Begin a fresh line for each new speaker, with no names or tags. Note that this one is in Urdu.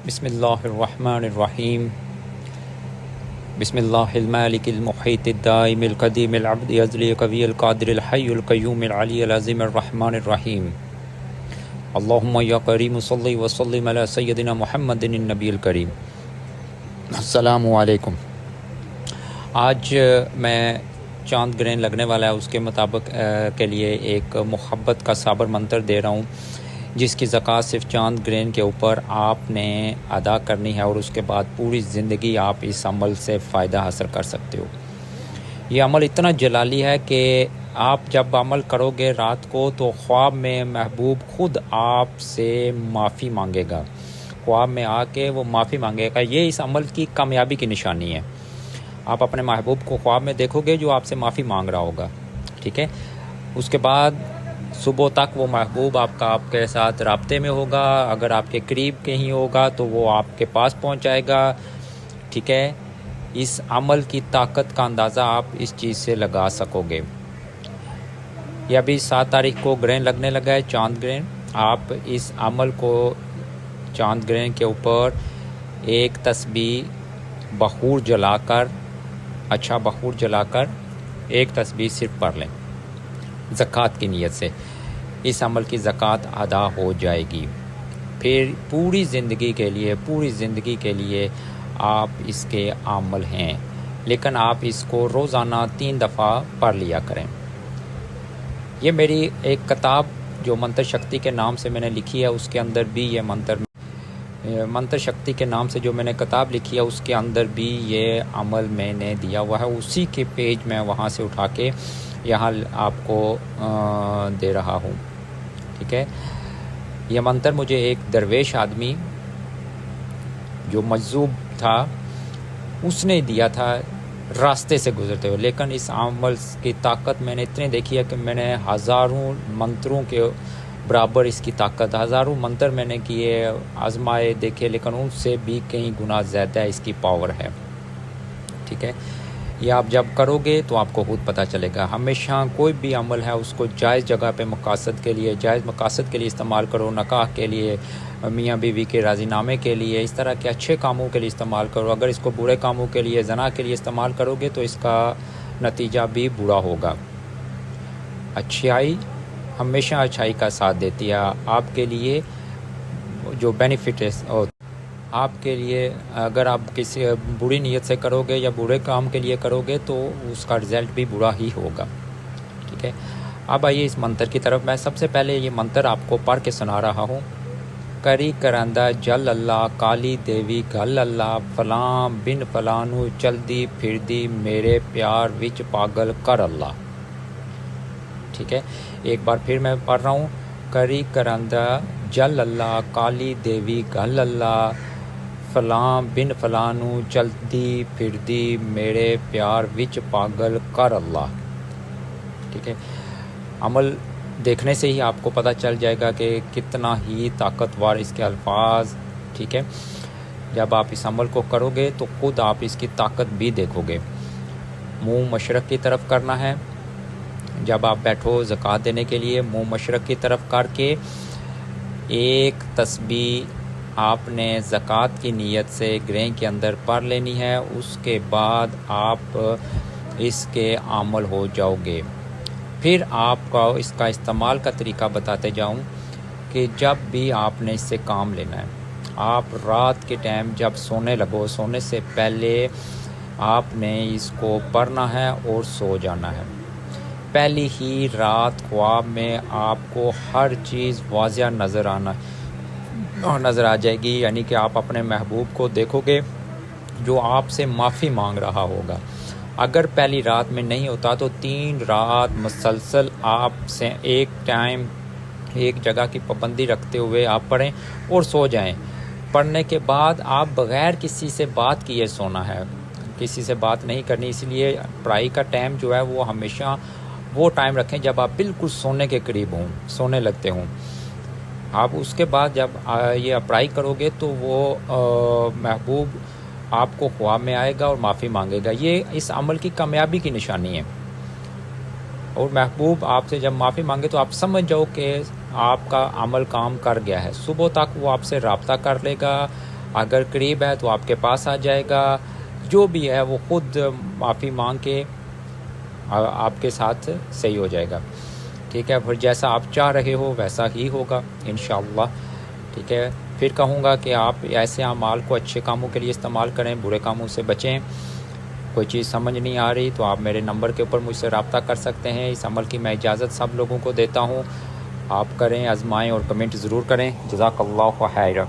بسم اللہ الرحمن الرحیم بسم اللہ المالک المحیط الدائم القدیم العبد ازلی قوی القادر الحی القیوم العلی العظیم الرحمن الرحیم اللہم یا کریم صلی وسلم علی سیدنا محمد النبی الکریم۔ السلام علیکم۔ آج میں چاند گرہن لگنے والا ہے اس کے مطابق کے لیے ایک محبت کا صابر منتر دے رہا ہوں، جس کی زکوٰۃ صرف چاند گرہن کے اوپر آپ نے ادا کرنی ہے اور اس کے بعد پوری زندگی آپ اس عمل سے فائدہ حاصل کر سکتے ہو۔ یہ عمل اتنا جلالی ہے کہ آپ جب عمل کرو گے رات کو تو خواب میں محبوب خود آپ سے معافی مانگے گا، خواب میں آ کے وہ معافی مانگے گا۔ یہ اس عمل کی کامیابی کی نشانی ہے۔ آپ اپنے محبوب کو خواب میں دیکھو گے جو آپ سے معافی مانگ رہا ہوگا، ٹھیک ہے۔ اس کے بعد صبح تک وہ محبوب آپ کے ساتھ رابطے میں ہوگا، اگر آپ کے قریب کہیں ہوگا تو وہ آپ کے پاس پہنچ جائے گا، ٹھیک ہے۔ اس عمل کی طاقت کا اندازہ آپ اس چیز سے لگا سکو گے۔ یہ ابھی 7 تاریخ کو گرہن لگنے لگا ہے، چاند گرہن۔ آپ اس عمل کو چاند گرہن کے اوپر ایک تسبیح بخور جلا کر، اچھا بخور جلا کر ایک تسبیح صرف پڑھ لیں زکوٰۃ کی نیت سے۔ اس عمل کی زکوٰۃ ادا ہو جائے گی۔ پھر پوری زندگی کے لیے آپ اس کے عامل ہیں، لیکن آپ اس کو روزانہ 3 دفعہ پڑھ لیا کریں۔ یہ میری ایک کتاب جو منتر شکتی کے نام سے میں نے لکھی ہے، اس کے اندر بھی یہ منتر شکتی کے نام سے جو میں نے کتاب لکھی ہے، اس کے اندر بھی یہ عمل میں نے دیا ہوا ہے۔ اسی کے پیج میں وہاں سے اٹھا کے یہاں آپ کو دے رہا ہوں، ٹھیک ہے۔ یہ منتر مجھے ایک درویش آدمی جو مجذوب تھا اس نے دیا تھا راستے سے گزرتے ہوئے، لیکن اس عمل کی طاقت میں نے اتنی دیکھی ہے کہ میں نے ہزاروں منتروں کے برابر اس کی طاقت، ہزاروں منتر میں نے کیے، آزمائے، دیکھے، لیکن ان سے بھی کئی گنا زیادہ اس کی پاور ہے، ٹھیک ہے۔ یہ آپ جب کرو گے تو آپ کو خود پتہ چلے گا۔ ہمیشہ کوئی بھی عمل ہے اس کو جائز جگہ پہ جائز مقاصد کے لیے استعمال کرو، نکاح کے لیے، میاں بیوی کے راضی نامے کے لیے، اس طرح کے اچھے کاموں کے لیے استعمال کرو۔ اگر اس کو برے کاموں کے لیے، زنا کے لیے استعمال کرو گے تو اس کا نتیجہ بھی برا ہوگا۔ اچھائی ہمیشہ اچھائی کا ساتھ دیتی ہے۔ آپ کے لیے جو بینیفٹ ہے آپ کے لیے، اگر آپ کسی بری نیت سے کرو گے یا برے کام کے لیے کرو گے تو اس کا رزلٹ بھی برا ہی ہوگا، ٹھیک ہے۔ اب آئیے اس منتر کی طرف۔ میں سب سے پہلے یہ منتر آپ کو پڑھ کے سنا رہا ہوں۔ کری کرندہ جل اللہ کالی دیوی گل اللہ فلاں بن فلانو چلدی پھردی میرے پیار وچ پاگل کر اللہ، ٹھیک ہے۔ ایک بار پھر میں پڑھ رہا ہوں۔ کری کرندہ جل اللہ کالی دیوی گل اللہ فلاں بن فلانو چلدی پھردی میرے پیار وچ پاگل کر اللہ، ٹھیک ہے۔ عمل دیکھنے سے ہی آپ کو پتہ چل جائے گا کہ کتنا ہی طاقتور اس کے الفاظ، ٹھیک ہے۔ جب آپ اس عمل کو کرو گے تو خود آپ اس کی طاقت بھی دیکھو گے۔ منہ مشرق کی طرف کرنا ہے۔ جب آپ بیٹھو زکوٰۃ دینے کے لیے، منہ مشرق کی طرف کر کے ایک تسبیح آپ نے زکوٰۃ کی نیت سے گرہن کے اندر پڑھ لینی ہے۔ اس کے بعد آپ اس کے عامل ہو جاؤ گے۔ پھر آپ کو اس کا استعمال کا طریقہ بتاتے جاؤں کہ جب بھی آپ نے اس سے کام لینا ہے، آپ رات کے ٹائم جب سونے لگو، سونے سے پہلے آپ نے اس کو پڑھنا ہے اور سو جانا ہے۔ پہلی ہی رات خواب میں آپ کو ہر چیز واضح نظر آ جائے گی، یعنی کہ آپ اپنے محبوب کو دیکھو گے جو آپ سے معافی مانگ رہا ہوگا۔ اگر پہلی رات میں نہیں ہوتا تو 3 رات مسلسل آپ سے ایک ٹائم ایک جگہ کی پابندی رکھتے ہوئے آپ پڑھیں اور سو جائیں۔ پڑھنے کے بعد آپ بغیر کسی سے بات کیے سونا ہے، کسی سے بات نہیں کرنی۔ اس لیے پڑھائی کا ٹائم جو ہے وہ ہمیشہ وہ ٹائم رکھیں جب آپ بالکل سونے کے قریب ہوں، سونے لگتے ہوں۔ آپ اس کے بعد جب یہ اپلائی کرو گے تو وہ محبوب آپ کو خواب میں آئے گا اور معافی مانگے گا۔ یہ اس عمل کی کامیابی کی نشانی ہے۔ اور محبوب آپ سے جب معافی مانگے تو آپ سمجھ جاؤ کہ آپ کا عمل کام کر گیا ہے۔ صبح تک وہ آپ سے رابطہ کر لے گا، اگر قریب ہے تو آپ کے پاس آ جائے گا، جو بھی ہے وہ خود معافی مانگ کے آپ کے ساتھ صحیح ہو جائے گا، ٹھیک ہے؟ پھر جیسا آپ چاہ رہے ہو ویسا ہی ہوگا انشاءاللہ، ٹھیک ہے؟ پھر کہوں گا کہ آپ ایسے اعمال کو اچھے کاموں کے لیے استعمال کریں، برے کاموں سے بچیں۔ کوئی چیز سمجھ نہیں آ رہی تو آپ میرے نمبر کے اوپر مجھ سے رابطہ کر سکتے ہیں۔ اس عمل کی میں اجازت سب لوگوں کو دیتا ہوں، آپ کریں، آزمائیں اور کمنٹ ضرور کریں۔ جزاک اللہ خیرہ۔